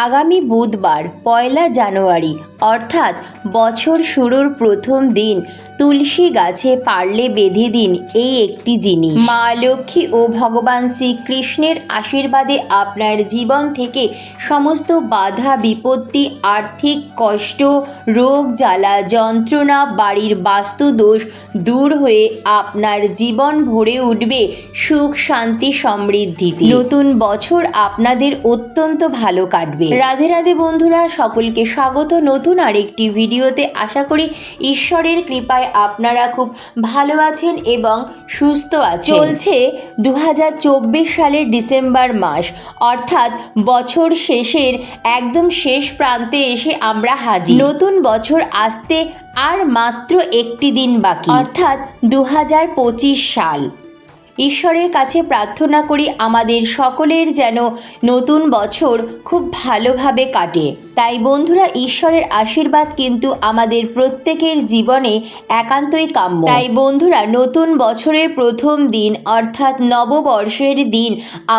আগামী বুধবার ১লা জানুয়ারি অর্থাৎ বছর শুরুর প্রথম দিন তুলসী গাছে পারলে বেঁধে দিন এই একটি জিনিস। মা লক্ষ্মী ও ভগবান শ্রীকৃষ্ণের আশীর্বাদে আপনার জীবন থেকে সমস্ত বাধা বিপত্তি, আর্থিক কষ্ট, রোগ জ্বালা যন্ত্রণা, বাড়ির বাস্তুদোষ দূর হয়ে আপনার জীবন ভরে উঠবে সুখ শান্তি সমৃদ্ধিতে। নতুন বছর আপনাদের অত্যন্ত ভালো কাটবে। রাধে রাধে বন্ধুরা, সকলকে স্বাগত নতুন আরেকটি ভিডিওতে। আশা করি ঈশ্বরের কৃপায় আপনারা খুব ভালো আছেন এবং সুস্থ আছেন। চলছে 2024 সালের ডিসেম্বর মাস, অর্থাৎ বছর শেষের একদম শেষ প্রান্তে এসে আমরা হাজির। নতুন বছর আসতে আর মাত্র একটি দিন বাকি, অর্থাৎ 2025 সাল। ঈশ্বরের কাছে প্রার্থনা করি আমাদের সকলের যেন নতুন বছর খুব ভালোভাবে কাটে। তাই বন্ধুরা, ঈশ্বরের আশীর্বাদ কিন্তু আমাদের প্রত্যেকের জীবনে একান্তই কাম্য। তাই বন্ধুরা, নতুন বছরের প্রথম দিন অর্থাৎ নববর্ষের দিন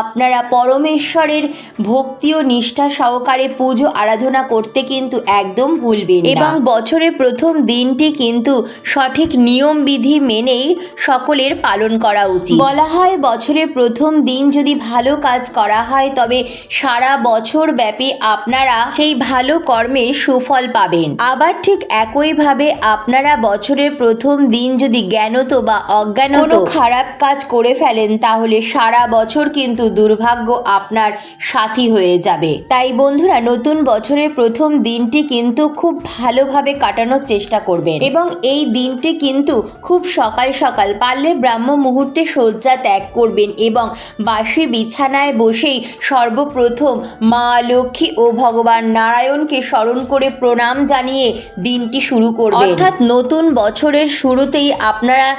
আপনারা পরমেশ্বরের ভক্তি ও নিষ্ঠা সহকারে পুজো আরাধনা করতে কিন্তু একদম ভুলবেন না। এবং বছরের প্রথম দিনটি কিন্তু সঠিক নিয়মবিধি মেনেই সকলের পালন করা উচিত। বলা হয় বছরের প্রথম দিন যদি ভালো কাজ করা হয় তবে সারা বছর ব্যাপী আপনারা সেই ভালো কর্মের সুফল পাবেন। আবার ঠিক একইভাবে আপনারা বছরের প্রথম দিন যদি জ্ঞানত বা অজ্ঞানত কোনো খারাপ কাজ করে ফেলেন তাহলে সারা বছর কিন্তু দুর্ভাগ্য আপনার সাথী হয়ে যাবে। তাই বন্ধুরা, নতুন বছরের প্রথম দিনটি কিন্তু খুব ভালোভাবে কাটানোর চেষ্টা করবেন এবং এই দিনটি কিন্তু খুব সকাল সকাল পারলে ব্রাহ্ম মুহূর্তে শয্যা ত্যাগ করবেন এবং বাসি বিছানায় বসেই সর্বপ্রথম মা লক্ষ্মী ও ভগবান নারায়ণকে স্মরণ করে প্রণাম জানিয়ে দিনটি শুরু করবেন। অর্থাৎ নতুন বছরের শুরুতেই আপনারা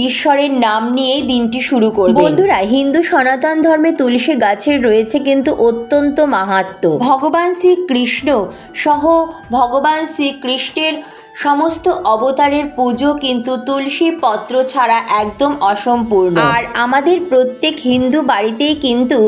ঈশ্বরের নাম নিয়েই দিনটি শুরু করবেন। বন্ধুরা, হিন্দু সনাতন ধর্মে তুলসী গাছের রয়েছে কিন্তু অত্যন্ত মাহাত্ম্য। ভগবান শ্রীকৃষ্ণ সহ ভগবান শ্রীকৃষ্ণের সমস্ত অবতারের পুজো কিন্তু তুলসী পত্র ছাড়া একদম অসম্পূর্ণ। আর আমাদের প্রত্যেক হিন্দু বাড়িতেই কিন্তু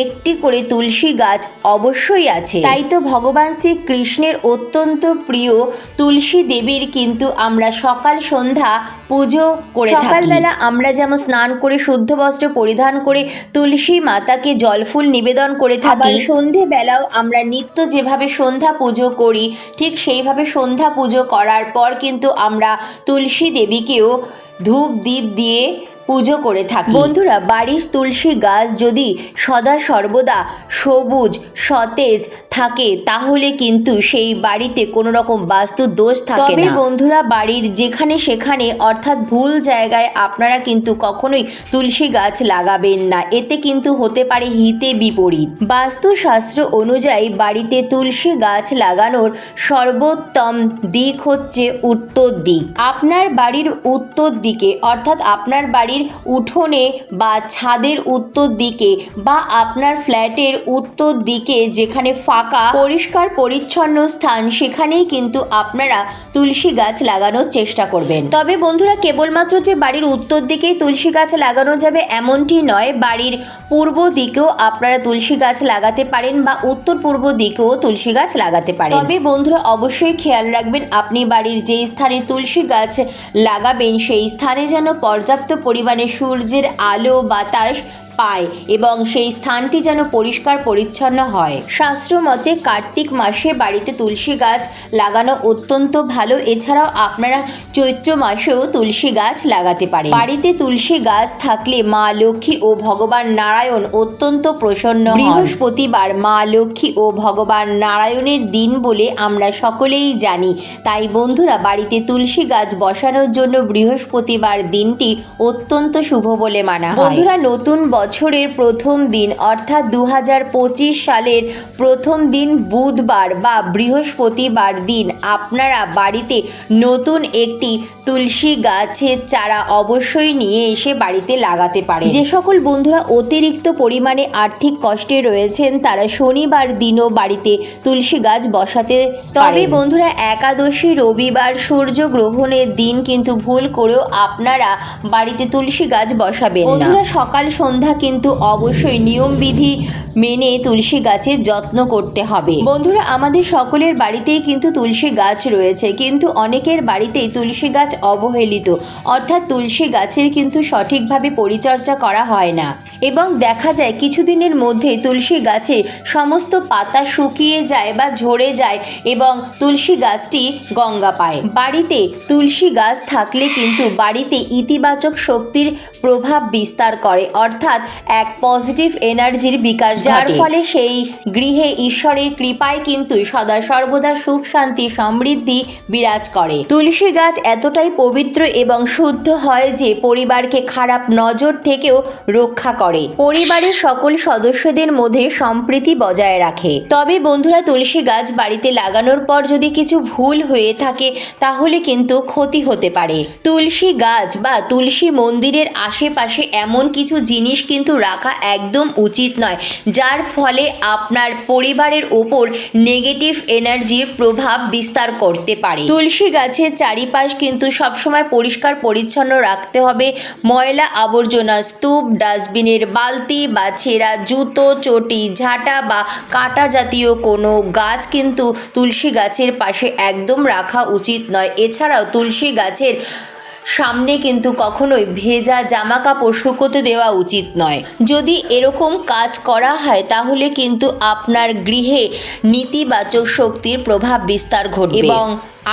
একটি করে তুলসী গাছ অবশ্যই আছে। তাই তো ভগবান শ্রীকৃষ্ণের অত্যন্ত প্রিয় তুলসী দেবীর কিন্তু আমরা সকাল সন্ধ্যা পুজো করে থাকি। সকালবেলা আমরা যেমন স্নান করে শুদ্ধ বস্ত্র পরিধান করে তুলসী মাতাকে জলফুল নিবেদন করে থাকি, সন্ধেবেলাও আমরা নিত্য যেভাবে সন্ধ্যা পুজো করি ঠিক সেইভাবে সন্ধ্যা পুজো করার পর কিন্তু আমরা তুলসী দেবীকেও ধূপ দ্বীপ দিয়ে পুজো করে থাকি। বন্ধুরা, বাড়ির তুলসী গাছ যদি সদা সর্বদা সবুজ সতেজ থাকে তাহলে কিন্তু সেই বাড়িতে কোনো রকম বাস্তু দোষ থাকে না। তবে বন্ধুরা, বাড়ির যেখানে সেখানে অর্থাৎ ভুল জায়গায় আপনারা কিন্তু কখনোই তুলসী গাছ লাগাবেন না, এতে কিন্তু হতে পারে হিতে বিপরীত। বাস্তুশাস্ত্র অনুযায়ী বাড়িতে তুলসী গাছ লাগানোর সর্বোত্তম দিক হচ্ছে উত্তর দিক। আপনার বাড়ির উত্তর দিকে অর্থাৎ আপনার বাড়ির উঠোনে বা ছাদের উত্তর দিকে বা আপনার ফ্ল্যাটের উত্তর দিকে যেখানে ফাঁকা পরিষ্কার পরিচ্ছন্ন স্থান সেখানেই কিন্তু আপনারা তুলসী গাছ লাগানোর চেষ্টা করবেন। তবে বন্ধুরা, কেবলমাত্র যে বাড়ির উত্তর দিকেই তুলসী গাছ লাগানো যাবে এমনটি নয়, বাড়ির পূর্ব দিকেও আপনারা তুলসী গাছ লাগাতে পারেন বা উত্তর পূর্ব দিকেও তুলসী গাছ লাগাতে পারেন। তবে বন্ধুরা, অবশ্যই খেয়াল রাখবেন আপনি বাড়ির যে স্থানে তুলসী গাছ লাগাবেন সেই স্থানে যেন পর্যাপ্ত পরিমাণে সূর্যের আলো বাতাস পায় এবং সেই স্থানটি যেন পরিষ্কার পরিচ্ছন্ন হয়। শাস্ত্র মতে কার্তিক মাসে বাড়িতে তুলসী গাছ লাগানো অত্যন্ত ভালো। এছাড়াও আপনারা চৈত্র মাসেও তুলসী গাছ লাগাতে পারেন। বাড়িতে তুলসী গাছ থাকলে মা লক্ষ্মী ও ভগবান নারায়ণ অত্যন্ত প্রসন্ন হন। বৃহস্পতিবার মা লক্ষ্মী ও ভগবান নারায়ণের দিন বলে আমরা সকলেই জানি। তাই বন্ধুরা, বাড়িতে তুলসী গাছ বসানোর জন্য বৃহস্পতিবার দিনটি অত্যন্ত শুভ বলে মানা হয়। বন্ধুরা, নতুন বছরের প্রথম দিন অর্থাৎ 2025 সালের প্রথম দিন বুধবার বা বৃহস্পতিবার দিন আপনারা বাড়িতে নতুন একটি তুলসী গাছের চারা অবশ্যই নিয়ে এসে বাড়িতে লাগাতে পারেন। যে সকল বন্ধুরা অতিরিক্ত পরিমাণে আর্থিক কষ্টে রয়েছেন তারা শনিবার দিনও বাড়িতে তুলসী গাছ বসাতে। তবে বন্ধুরা, একাদশী রবিবার সূর্যগ্রহণের দিন কিন্তু ভুল করেও আপনারা বাড়িতে তুলসী গাছ বসাবেন না। বন্ধুরা, সকাল সন্ধ্যা কিন্তু অবশ্যই নিয়মবিধি মেনে তুলসী গাছের যত্ন করতে হবে। বন্ধুরা, আমাদের সকলের বাড়িতেই কিন্তু তুলসী গাছ রয়েছে, কিন্তু অনেকের বাড়িতেই তুলসী গাছ অবহেলিত, অর্থাৎ তুলসী গাছের কিন্তু সঠিকভাবে পরিচর্যা করা হয় না এবং দেখা যায় কিছুদিনের মধ্যে তুলসী গাছে সমস্ত পাতা শুকিয়ে যায় বা ঝরে যায় এবং তুলসী গাছটি গঙ্গা পায়। বাড়িতে তুলসী গাছ থাকলে কিন্তু বাড়িতে ইতিবাচক শক্তির প্রভাব বিস্তার করে, অর্থাৎ এক পজিটিভ এনার্জির বিকাশ, যার ফলে সেই গৃহে ঈশ্বরের কৃপায় কিন্তু সদা সর্বদা সুখ শান্তি সমৃদ্ধি বিরাজ করে। তুলসী গাছ এতটাই পবিত্র এবং শুদ্ধ হয় যে পরিবারকে খারাপ নজর থেকেও রক্ষা করে, পরিবারের সকল সদস্যদের মধ্যে সম্প্রীতি বজায় রাখে। তবে বন্ধুরা, তুলসী গাছ বাড়িতে লাগানোর পর যদি কিছু ভুল হয়ে থাকে তাহলে কিন্তু ক্ষতি হতে পারে। তুলসী গাছ বা তুলসী মন্দিরের আশেপাশে এমন কিছু জিনিস কিন্তু রাখা একদম উচিত নয়, যার ফলে আপনার পরিবারের ওপর নেগেটিভ এনার্জির প্রভাব বিস্তার করতে পারে। তুলসী গাছের চারিপাশ কিন্তু সবসময় পরিষ্কার পরিচ্ছন্ন রাখতে হবে। ময়লা আবর্জনা, স্তূপ, ডাস্টবিনের বালতি বা ছেঁড়া জুতো, চটি, ঝাঁটা বা কাটা জাতীয় কোনো গাছ কিন্তু তুলসী গাছের পাশে একদম রাখা উচিত নয়। এছাড়াও তুলসী গাছের সামনে কিন্তু কখনোই ভেজা জামা কাপড় শুকোতে দেওয়া উচিত নয়। যদি এরকম কাজ করা হয় তাহলে কিন্তু আপনার গৃহে নেতিবাচক শক্তির প্রভাব বিস্তার ঘটবে এবং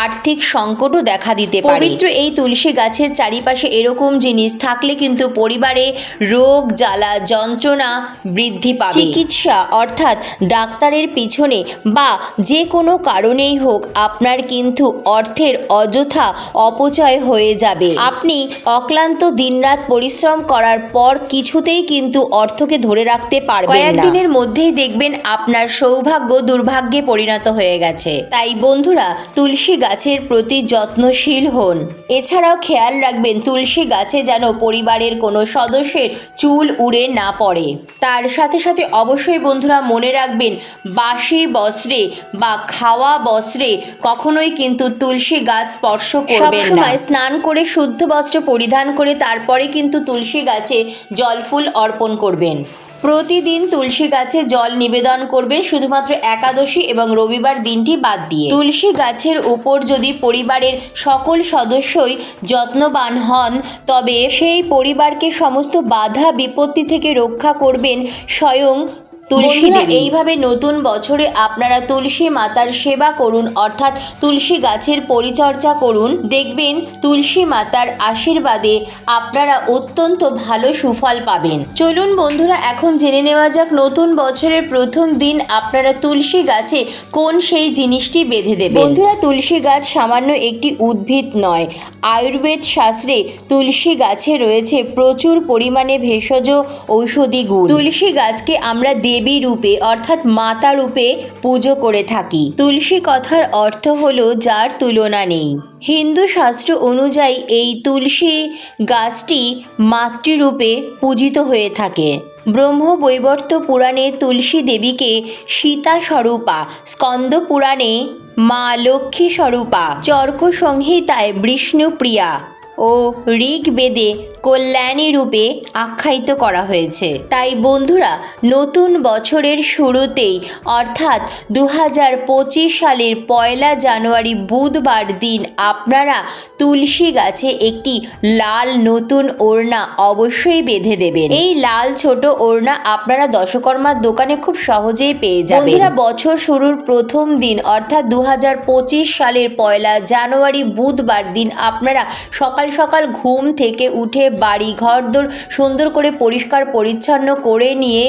আর্থিক সংকটও দেখা দিতে পারে। পবিত্র এই তুলসী গাছের চারিপাশে এরকম জিনিস থাকলে কিন্তু পরিবারে রোগ জ্বালা যন্ত্রণা বৃদ্ধি পাবে। চিকিৎসা অর্থাৎ ডাক্তারের পিছনে বা যে কোনো কারণেই হোক আপনার কিন্তু অর্থের অযথা অপচয় হয়ে যাবে। আপনি অক্লান্ত দিনরাত পরিশ্রম করার পর কিছুতেই কিন্তু অর্থকে ধরে রাখতে পারবেন না। কয়েকদিনের মধ্যেই দেখবেন আপনার সৌভাগ্য দুর্ভাগ্যে পরিণত হয়ে গেছে। তাই বন্ধুরা, তুলসী গাছের প্রতি যত্নশীল হন। এছাড়াও খেয়াল রাখবেন তুলসী গাছে যেন পরিবারের কোনো সদস্যের চুল উড়ে না পড়ে। তার সাথে সাথে অবশ্যই বন্ধুরা মনে রাখবেন বাসি বস্ত্রে বা খাওয়া বস্ত্রে কখনোই কিন্তু তুলসী গাছ স্পর্শ করবেন না। সবসময় স্নান করে শুদ্ধ বস্ত্র পরিধান করে তারপরে কিন্তু তুলসী গাছে জল ফুল অর্পণ করবেন। প্রতিদিন তুলসী গাছে জল নিবেদন করবেন, শুধুমাত্র একাদশী এবং রবিবার দিনটি বাদ দিয়ে। তুলসী গাছের উপর যদি পরিবারের সকল সদস্যই যত্নবান হন তবে সেই পরিবারকে সমস্ত বাধা বিপত্তি থেকে রক্ষা করবেন স্বয়ং তুলসী দেবী। এইভাবে নতুন বছরে আপনারা তুলসী মাতার সেবা করুন, অর্থাৎ তুলসী গাছের পরিচর্যা করুন। দেখবেন তুলসী মাতার আশীর্বাদে আপনারা অত্যন্ত ভালো সুফল পাবেন। চলুন বন্ধুরা, এখন জেনে নেওয়া যাক নতুন বছরের প্রথম দিন আপনারা তুলসী গাছে কোন সেই জিনিসটি বেঁধে দেবেন। বন্ধুরা, তুলসী গাছ সামান্য একটি উদ্ভিদ নয়। আয়ুর্বেদ শাস্ত্রে তুলসী গাছে রয়েছে প্রচুর পরিমাণে ভেষজ ঔষধি গুণ। তুলসী গাছকে আমরা দেবী রূপে অর্থাৎ মাতা রূপে পুজো করে থাকি। তুলসী কথার অর্থ হলো যার তুলনা নেই। হিন্দু শাস্ত্র অনুযায়ী এই তুলসী গাছটি মাতৃরূপে পূজিত হয়ে থাকে। ব্রহ্ম বৈবর্ত পুরাণে তুলসী দেবীকে সীতা স্বরূপা, স্কন্দ পুরাণে মা লক্ষ্মী স্বরূপা, চর্ক সংহিতায় বিষ্ণুপ্রিয়া ও ঋগ্বেদে কল্যাণী রূপে আখ্যায়িত করা হয়েছে। তাই বন্ধুরা, নতুন বছরের শুরুতেই অর্থাৎ 2025 সালের 1 জানুয়ারি বুধবার দিন আপনারা তুলসী গাছে একটি লাল নতুন ওড়না অবশ্যই বেঁধে দেবেন। এই লাল ছোট ওড়না আপনারা দশকর্মার দোকানে খুব সহজেই পেয়ে যাবেন। বন্ধুরা, বছর শুরুর প্রথম দিন অর্থাৎ 2025 সালের 1 জানুয়ারি বুধবার দিন আপনারা সকাল সকাল ঘুম থেকে উঠে বাড়ি ঘরদোর সুন্দর করে পরিষ্কার পরিচ্ছন্ন করে নিয়ে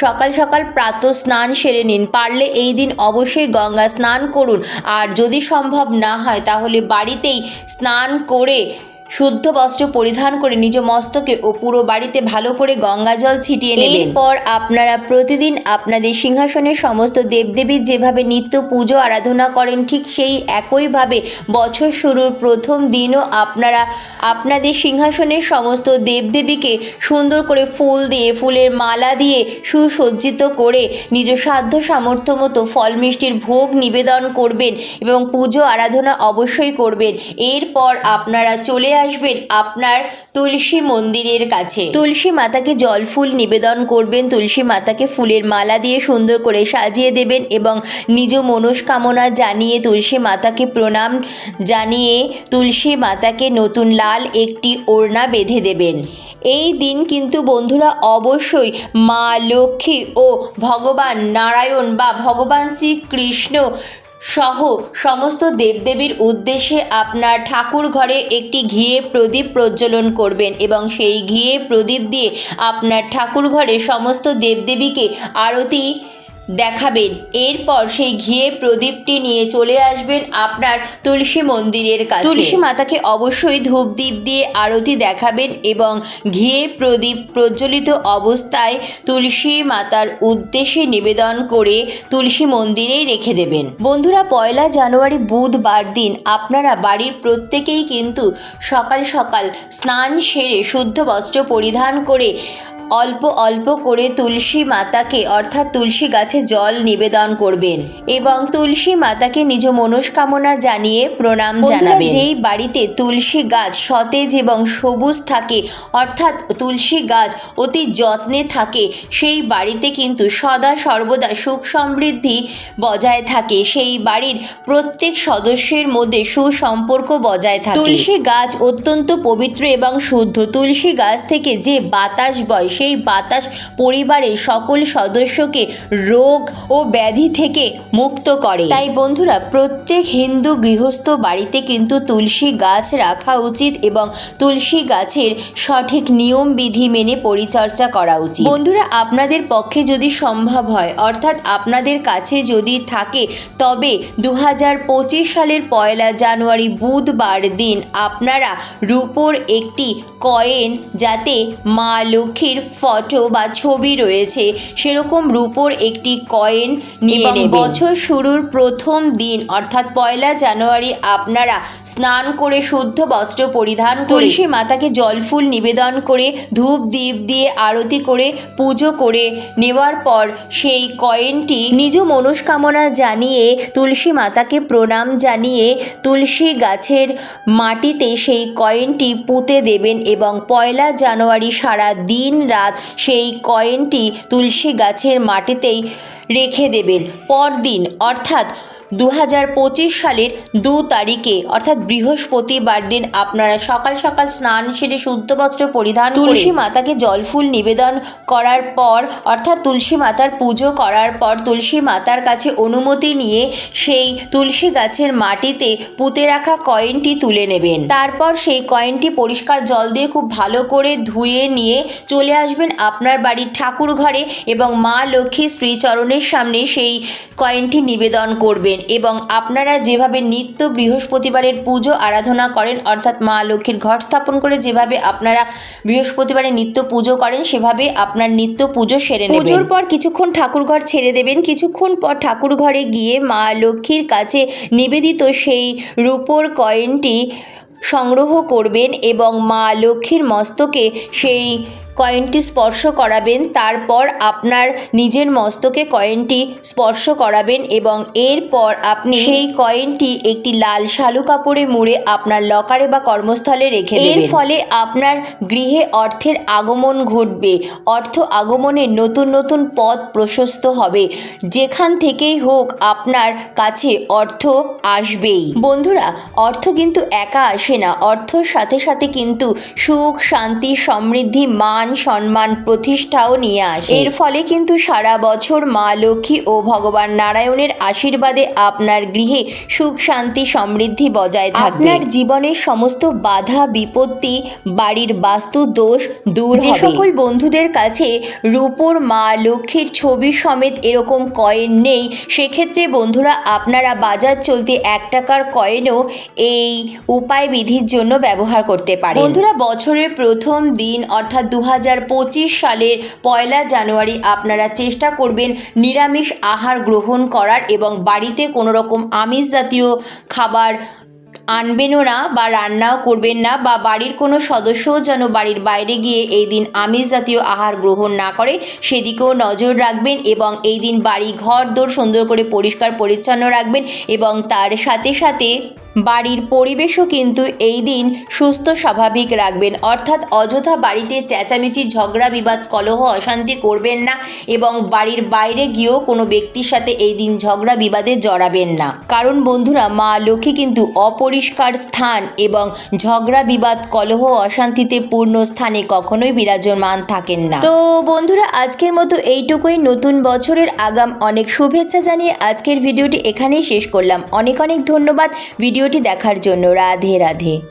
সকাল সকাল প্রাতঃ স্নান সেরে নিন। পারলে এই দিন অবশ্যই গঙ্গা স্নান করুন, আর যদি সম্ভব না হয় তাহলে বাড়িতেই স্নান করে শুদ্ধ বস্ত্র পরিধান করে নিজ মস্তকে ও পুরো বাড়িতে ভালো করে গঙ্গা জল ছিটিয়ে নেবেন। এরপর আপনারা প্রতিদিন আপনাদের সিংহাসনের সমস্ত দেবদেবীর যেভাবে নিত্য পুজো আরাধনা করেন ঠিক সেই একইভাবে বছর শুরুর প্রথম দিনও আপনারা আপনাদের সিংহাসনের সমস্ত দেবদেবীকে সুন্দর করে ফুল দিয়ে, ফুলের মালা দিয়ে সুসজ্জিত করে নিজ সাধ্য সামর্থ্য মতো ফল মিষ্টির ভোগ নিবেদন করবেন এবং পুজো আরাধনা অবশ্যই করবেন। এরপর আপনারা চলে আসবেন আপনার তুলসী মন্দিরের কাছে। তুলসী মাতাকে জল ফুল নিবেদন করবেন, তুলসী মাতাকে ফুলের মালা দিয়ে সুন্দর করে সাজিয়ে দেবেন এবং নিজ মনস্কামনা জানিয়ে তুলসী মাতাকে প্রণাম জানিয়ে তুলসী মাতাকে নতুন লাল একটি ওড়না বেঁধে দেবেন। এই দিন কিন্তু বন্ধুরা অবশ্যই মা লক্ষ্মী ও ভগবান নারায়ণ বা ভগবান শ্রীকৃষ্ণ সহ সমস্ত দেবদেবীর উদ্দেশ্যে আপনার ঠাকুর ঘরে একটি ঘিয়ে প্রদীপ প্রজ্বলন করবেন এবং সেই ঘিয়ে প্রদীপ দিয়ে আপনার ঠাকুর ঘরে সমস্ত দেবদেবীকে আরতি দেখাবেন। এরপর সেই ঘিয়ে প্রদীপটি নিয়ে চলে আসবেন আপনার তুলসী মন্দিরের কাছে। তুলসী মাতাকে অবশ্যই ধূপ দ্বীপ দিয়ে আরতি দেখাবেন এবং ঘিয়ে প্রদীপ প্রজ্বলিত অবস্থায় তুলসী মাতার উদ্দেশ্যে নিবেদন করে তুলসী মন্দিরেই রেখে দেবেন। বন্ধুরা, 1 জানুয়ারি বুধবার দিন আপনারা বাড়ির প্রত্যেকেই কিন্তু সকাল সকাল স্নান সেরে শুদ্ধ বস্ত্র পরিধান করে অল্প অল্প করে তুলসী মাতাকে অর্থাৎ তুলসী গাছে জল নিবেদন করবেন এবং তুলসী মাতাকে নিজ মনস্কামনা জানিয়ে প্রণাম জানাবেন। যেই বাড়িতে তুলসী গাছ সতেজ এবং সবুজ থাকে অর্থাৎ তুলসী গাছ অতি যত্নে থাকে, সেই বাড়িতে কিন্তু সদা সর্বদা সুখ সমৃদ্ধি বজায় থাকে, সেই বাড়ির প্রত্যেক সদস্যের মধ্যে সুসম্পর্ক বজায় থাকে। তুলসী গাছ অত্যন্ত পবিত্র এবং শুদ্ধ। তুলসী গাছ থেকে যে বাতাস বয় সেই বাতাস পরিবারের সকল সদস্যকে রোগ ও ব্যাধি থেকে মুক্ত করে। তাই বন্ধুরা, প্রত্যেক হিন্দু গৃহস্থ বাড়িতে কিন্তু তুলসী গাছ রাখা উচিত এবং তুলসী গাছের সঠিক নিয়ম বিধি মেনে পরিচর্যা করা উচিত। বন্ধুরা, আপনাদের পক্ষে যদি সম্ভব হয় অর্থাৎ আপনাদের কাছে যদি থাকে তবে 2025 সালের 1 জানুয়ারি বুধবার দিন আপনারা রূপোর একটি কয়েন, যাতে মা লক্ষ্মীর ফটো বা ছবি রয়েছে সেরকম রূপোর একটি কয়েন নিয়ে নেবেন। বছর শুরুর প্রথম দিন অর্থাৎ 1 জানুয়ারি আপনারা স্নান করে শুদ্ধ বস্ত্র পরিধান করে তুলসী মাতাকে জল ফুল নিবেদন করে ধূপ দ্বীপ দিয়ে আরতি করে পুজো করে নেওয়ার পর সেই কয়েনটি নিজ মনস্কামনা জানিয়ে তুলসী মাতাকে প্রণাম জানিয়ে তুলসী গাছের মাটিতে সেই কয়েনটি পুঁতে দেবেন এবং 1 জানুয়ারি সারা দিন রাত সেই কয়েনটি তুলসী গাছের মাটিতেই রেখে দেবেন। পরদিন অর্থাৎ 2025 সালের 2 তারিখে অর্থাৎ বৃহস্পতিবার দিন আপনারা সকাল সকাল স্নান সেরে শুদ্ধ বস্ত্র পরিধান তুলসী মাতাকে জল ফুল নিবেদন করার পর অর্থাৎ তুলসী মাতার পুজো করার পর তুলসী মাতার কাছে অনুমতি নিয়ে সেই তুলসী গাছের মাটিতে পুঁতে রাখা কয়েনটি তুলে নেবেন। তারপর সেই কয়েনটি পরিষ্কার জল দিয়ে খুব ভালো করে ধুয়ে নিয়ে চলে আসবেন আপনার বাড়ির ঠাকুর ঘরে এবং মা লক্ষ্মীর শ্রীচরণের সামনে সেই কয়েনটি নিবেদন করবেন এবং আপনারা যেভাবে নিত্য বৃহস্পতিবারের পুজো আরাধনা করেন অর্থাৎ মা লক্ষ্মীর ঘট স্থাপন করে যেভাবে আপনারা বৃহস্পতিবারে নিত্য পুজো করেন সেভাবে আপনার নিত্য পুজো সেরে নেবেন। পুজোর পর কিছুক্ষণ ঠাকুর ঘর ছেড়ে দেবেন। কিছুক্ষণ পর ঠাকুর ঘরে গিয়ে মা লক্ষ্মীর কাছে নিবেদিত সেই রূপোর কয়েনটি সংগ্রহ করবেন এবং মা লক্ষ্মীর মস্তকে সেই কয়েনটি স্পর্শ করাবেন। তারপর আপনার নিজের মস্তকে কয়েনটি স্পর্শ করাবেন এবং এরপর আপনি সেই কয়েনটি একটি লাল শালু কাপড়ে মুড়ে আপনার লকারে বা কর্মস্থলে রেখে দেবেন। এর ফলে আপনার গৃহে অর্থের আগমন ঘটবে। অর্থ আগমনের নতুন নতুন পথ প্রশস্ত হবে। যেখান থেকেই হোক আপনার কাছে অর্থ আসবেই। বন্ধুরা, অর্থ কিন্তু একা আসে না, অর্থর সাথে সাথে কিন্তু সুখ শান্তি সমৃদ্ধি মান সম্মান প্রতিষ্ঠাও নিয়ে আসে। এর ফলে কিন্তু সারা বছর মা লক্ষ্মী ও ভগবান নারায়ণের আশীর্বাদে আপনার গৃহে সুখ শান্তি সমৃদ্ধি বজায় থাকবে। আপনার জীবনের সমস্ত বাধা বিপত্তি বাড়ির বাস্তু দোষ দূর হবে। যে সকল বন্ধুদের কাছে রূপোর মা লক্ষ্মীর ছবি সমেত এরকম কয়েন নেই, সেক্ষেত্রে বন্ধুরা আপনারা বাজার চলতি 1 টাকার কয়েনও এই উপায় বিধির জন্য ব্যবহার করতে পারেন। বন্ধুরা, বছরের প্রথম দিন অর্থাৎ 2025 সালের 1 জানুয়ারি আপনারা চেষ্টা করবেন নিরামিষ আহার গ্রহণ করার এবং বাড়িতে কোনো রকম আমিষ জাতীয় খাবার আনবেনও না বা রান্নাও করবেন না, বা বাড়ির কোনো সদস্যও যেন বাড়ির বাইরে গিয়ে এই দিন আমিষ জাতীয় আহার গ্রহণ না করে সেদিকেও নজর রাখবেন এবং এই দিন বাড়ি ঘর দোর সুন্দর করে পরিষ্কার পরিচ্ছন্ন রাখবেন এবং তার সাথে সাথে বাড়ির পরিবেশও কিন্তু এই দিন সুস্থ স্বাভাবিক রাখবেন, অর্থাৎ অযথা বাড়িতে চেঁচামেচি, ঝগড়া, বিবাদ, কলহ, অশান্তি করবেন না এবং বাড়ির বাইরে গিয়েও কোনো ব্যক্তির সাথে এই দিন ঝগড়া বিবাদে জড়াবেন না। কারণ বন্ধুরা, মা লক্ষ্মী কিন্তু অপরিষ্কার স্থান এবং ঝগড়া, বিবাদ, কলহ, অশান্তিতে পূর্ণ স্থানে কখনোই বিরাজমান থাকেন না। তো বন্ধুরা, আজকের মতো এইটুকুই। নতুন বছরের আগাম অনেক শুভেচ্ছা জানিয়ে আজকের ভিডিওটি এখানেই শেষ করলাম। অনেক অনেক ধন্যবাদ ভিডিওটি দেখার জন্য। রাধে রাধে।